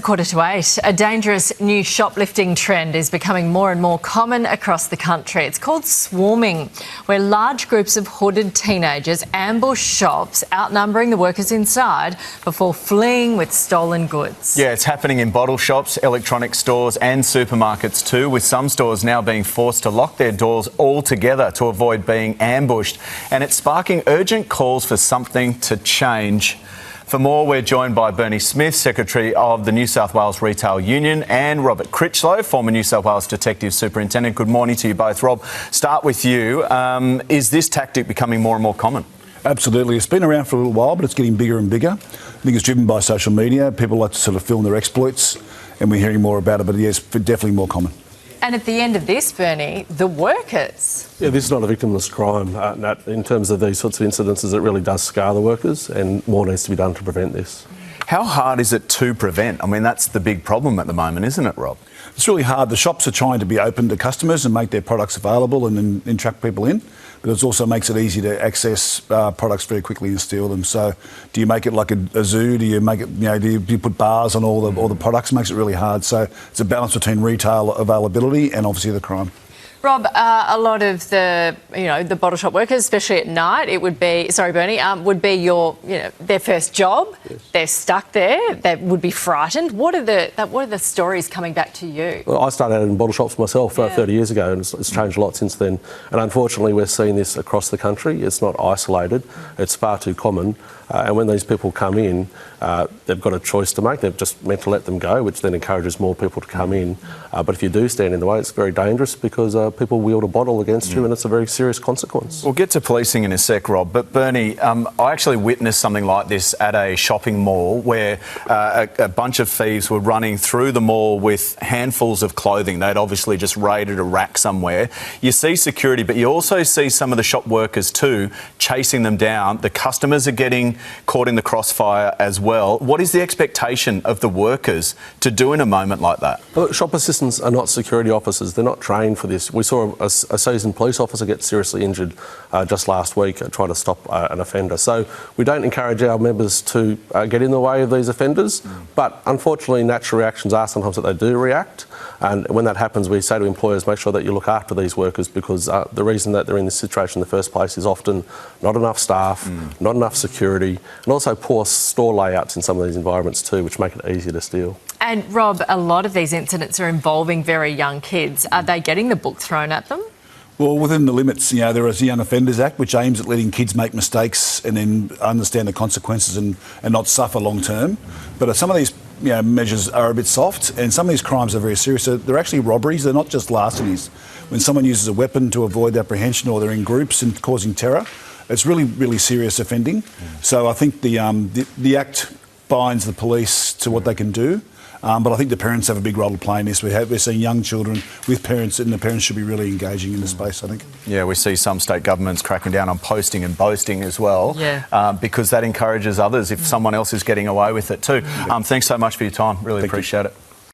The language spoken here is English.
8:15. A dangerous new shoplifting trend is becoming more and more common across the country. It's called swarming, where large groups of hooded teenagers ambush shops, outnumbering the workers inside before fleeing with stolen goods. Yeah, it's happening in bottle shops, electronic stores and supermarkets too, with some stores now being forced to lock their doors altogether to avoid being ambushed. And it's sparking urgent calls for something to change. For more, we're joined by Bernie Smith, Secretary of the New South Wales Retail Union, and Robert Critchlow, former New South Wales Detective Superintendent. Good morning to you both. Rob, start with you. Is this tactic becoming more and more common? Absolutely. It's been around for a little while, but it's getting bigger and bigger. I think it's driven by social media. People like to sort of film their exploits, and we're hearing more about it, but yes, definitely more common. And at the end of this, Bernie, the workers. Yeah, this is not a victimless crime. Nat, in terms of these sorts of incidences, it really does scar the workers, and more needs to be done to prevent this. How hard is it to prevent? I mean, that's the big problem at the moment, isn't it, Rob? It's really hard. The shops are trying to be open to customers and make their products available and then track people in. But it also makes it easy to access products very quickly and steal them. So, do you make it like a zoo? Do you make it? Do you put bars on all the products? It makes it really hard. So, it's a balance between retail availability and obviously the crime. Rob, a lot of the bottle shop workers, especially at night, it would be, sorry Bernie, would be their first job. Yes. They're stuck there. They would be frightened. What are the stories coming back to you? Well, I started out in bottle shops myself 30 years ago, and it's changed a lot since then. And unfortunately, we're seeing this across the country. It's not isolated. It's far too common. And when these people come in, they've got a choice to make. They're just meant to let them go, which then encourages more people to come in. But if you do stand in the way, it's very dangerous because people wield a bottle against you, and it's a very serious consequence. We'll get to policing in a sec, Rob. But Bernie, I actually witnessed something like this at a shopping mall where a bunch of thieves were running through the mall with handfuls of clothing. They'd obviously just raided a rack somewhere. You see security, but you also see some of the shop workers too chasing them down. The customers are getting caught in the crossfire as well. What is the expectation of the workers to do in a moment like that? Well, shop assistants are not security officers. They're not trained for this. We saw a seasoned police officer get seriously injured just last week trying to stop an offender. So we don't encourage our members to get in the way of these offenders, but unfortunately natural reactions are sometimes that they do react. And when that happens, we say to employers, make sure that you look after these workers because the reason that they're in this situation in the first place is often not enough staff, not enough security, and also poor store layouts in some of these environments too, which make it easier to steal. And Rob, a lot of these incidents are involving very young kids. Are they getting the book thrown at them? Well, within the limits, there is the Young Offenders Act, which aims at letting kids make mistakes and then understand the consequences and not suffer long term. But some of these measures are a bit soft, and some of these crimes are very serious. So they're actually robberies. They're not just larcenies. When someone uses a weapon to avoid apprehension or they're in groups and causing terror, it's really, really serious offending. So I think the Act binds the police to what they can do. But I think the parents have a big role to play in this. We're seeing young children with parents, and the parents should be really engaging in the space, I think. Yeah, we see some state governments cracking down on posting and boasting as well, because that encourages others if someone else is getting away with it too. Thanks so much for your time. Really appreciate it.